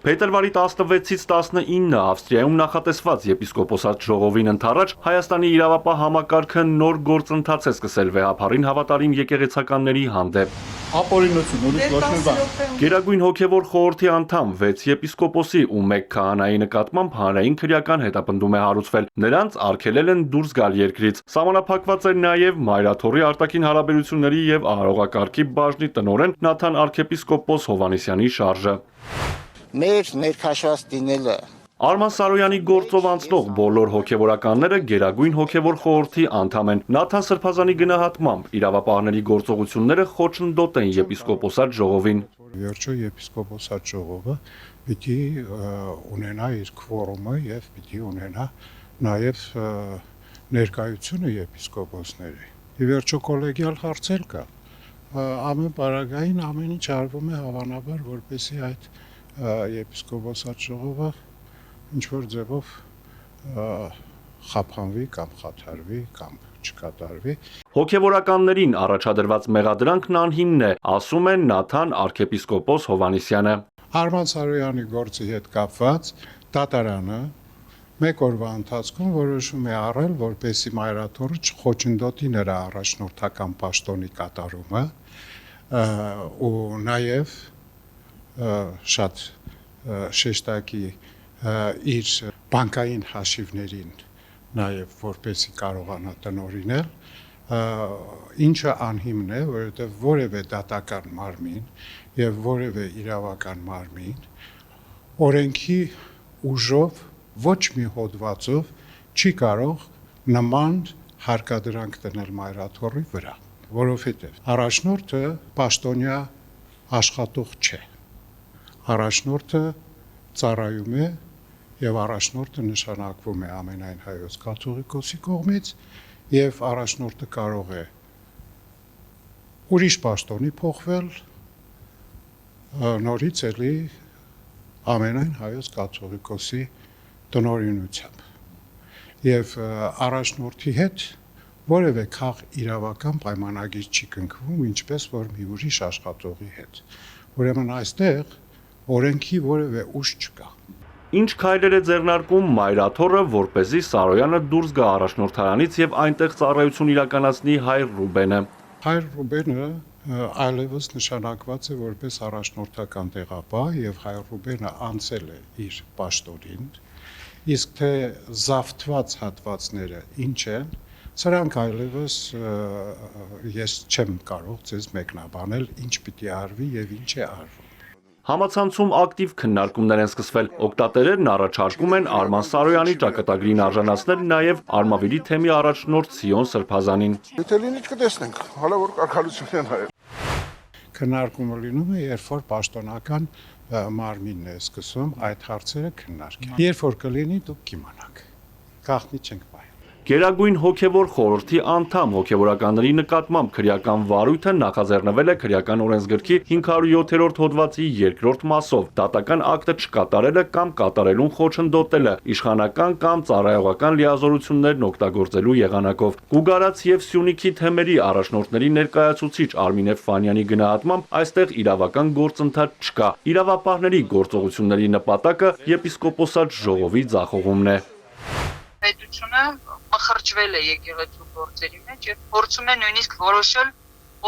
Փետրվարի 16-ից 19-ը Ավստրիայում նախատեսված եպիսկոպոսատ ժողովին ընթառաջ Հայաստանի իրավապահ համակարգը նոր գործընթաց է սկսել վեհափառին հավատարիմ եկեղեցականների հանդեպ։ Գերագույն հոգևոր խորհրդի անդամ 6 եպիսկոպոսի ու 1 քահանայի նկատմամբ հանրային քրեական հետապնդում է հարուցվել։ Նրանց արգելել են դուրս գալ երկրից։ Սահմանափակված էր նաև Մայրաթորի արտաքին հարաբերությունների եւ ահարողակարգի բաժնի տնօրեն Նաթան arczepiskopos Հովհաննիսյանի շարժը։ Մեր ներքաշված դինելը Արման Սարոյանի գործով անցնող բոլոր հոգևորականները Գերագույն հոգևոր խորհրդի անդամ են։ Նաթան Սրբազանի գնահատմամբ իրավապահների գործողությունները խոչընդոտ են եպիսկոպոսատ ժողովին։ Վերջո եպիսկոպոսատ ժողովը պիտի ունենա իր քվորումը եւ պիտի ունենա նաեւ ներկայությունը եպիսկոպոսների։ Ի վերջո կոլեգիալ հարցեր կա։ Ամեն պարագային ամեն ինչ արվում է հավանաբար, որպեսզի այդ եպիսկոպոսատ ժողովը ինչ-որ ձևով խափանվի կամ խաթարվի կամ չկատարվի։ Հոգևորականներին առաջադրված մեղադրանքն անհիմն է, ասում է Նաթան arczepiskopos Հովհաննիսյանը։ Արման Սարոյանի գործի հետ կապված դատարանը մեկ օրվա ընթացքում որոշում է առել, որպեսզի Մայրաթորը չխոչընդոտի նրա առաջնորդական պաշտոնի կատարումը ու նաև շատ շեշտակի իր բանկային հաշիվներին նաև որպեսզի կարողանա տնօրինել, ինչը անհիմն է, որովհետև որևէ դատական մարմին եւ որևէ իրավական մարմին օրենքի ուժով ոչ մի հոդվածով չի կարող նման հարկադրանք դնել Մայրաթորի վրա, որովհետև առաջնորդը պաշտոնյա աշխատող չէ։ Առաջնորդը ծառայում է եւ առաջնորդը նշանակվում է ամենայն հայոց կաթողիկոսի կողմից եւ առաջնորդը կարող է ուրիշ պաշտոնի փոխվել նորից էլի ամենայն հայոց կաթողիկոսի տնօրինությամբ եւ առաջնորդի հետ որևէ քաղ իրավական պայմանագիր չի կնքվում, ինչպես որ մի ուրիշ աշխատողի հետ։ Ուրեմն այստեղ օրենքի որևէ ուժ չկա։ Ինչ քայլեր է ձեռնարկում Մայրաթորը, որպեսզի Սարոյանը դուրս գա առաջնորդարանից եւ այնտեղ ծառայություն իրականացնի Հայր Ռուբենը։ Հայր Ռուբենը այլևս նշանակված է որպես առաջնորդական տեղապահ եւ Հայր Ռուբենը անցել է իր պաշտոնին, իսկ թե զավթված հատվածները ինչ են, սրանք այլևս ես չեմ կարող ձեզ մեկնաբանել, ինչ պիտի արվի եւ ինչ է արվում։ Համացանցում ակտիվ քննարկումներ են սկսվել։ Օգտատերերն առաջարկում են Արման Սարոյանի ճակատագրին արժանացնել նաև Արմավիրի թեմի առաջնորդ Սիոն Սրբազանին։ Եթե լինի կտեսնենք, հələ որ կարգալություն են հայել։ Քննարկումը լինում է, երբ որ պաշտոնական մարմինն է սկսում այդ հարցերը քննարկել։ Երբ որ կլինի, դուք կիմանաք։ Գաղտնի չենք բայ։ Գերագույն հոգևոր խորհրդի անդամ հոգևորականների նկատմամբ քրեական վարույթը նախաձեռնվել է քրեական օրենսգրքի 507-րդ հոդվածի 2-րդ մասով, դատական ակտը չկատարելը կամ կատարելուն խոչընդոտելը, իշխանական կամ ծառայողական լիազորություններն օգտագործելու եղանակով։ Գուգարաց եւ Սյունիքի թեմերի առաջնորդների ներկայացուցիչ Արմինե Ֆանյանի գնահատմամբ այստեղ իրավական գործընթաց չկա։ Իրավապահների գործողությունների նպատակը եպիսկոպոսատ ժողովի ձախողումն է։ Պետությունը մխրճվել է եկեղեցու գործերի մեջ եւ փորձում է նույնիսկ որոշել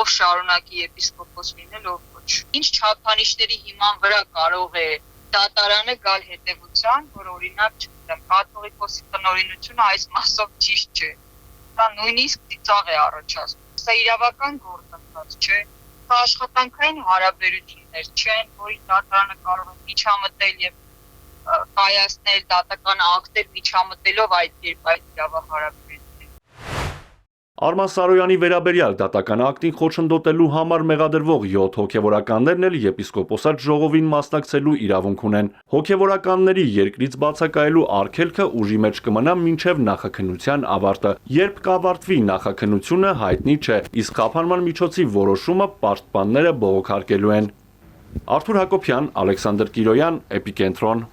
ով շարունակի եպիսկոպոս լինել, ով ոչ։ Ինչ չափանիշների հիման վրա կարող է դատարանը գալ հետևության, որ օրինակ, չգիտեմ, կաթողիկոսի տնօրինությունը այս մասով ճիշտ չէ։ Դա նույնիսկ ծիծաղ է առաջացնում։ Սա իրավական գործընթաց չէ։ Սա աշխատանքային հարաբերություններ չեն, որի դատարանը կարող է միջամտել եւ կայացնել դատական ակտեր միջամտելով այդ երբ այդ իրավահարաբերությունները։ Արման Սարոյանի վերաբերյալ դատական ակտին խոչընդոտելու համար մեղադրվող 7 հոգևորականներն էլ եպիսկոպոսատ ժողովին մասնակցելու իրավունք ունեն։ Հոգևորականների երկրից բացակայելու արգելքը ուժի մեջ կմնա մինչև նախաքննության ավարտը։ Երբ կավարտվի նախաքննությունը հայտնի չէ, իսկ խափանման միջոցի որոշումը պաշտպանները բողոքարկելու են։ Արթուր Հակոբյան, Ալեքսանդր Կիրոյան, Էպիկենտրոն։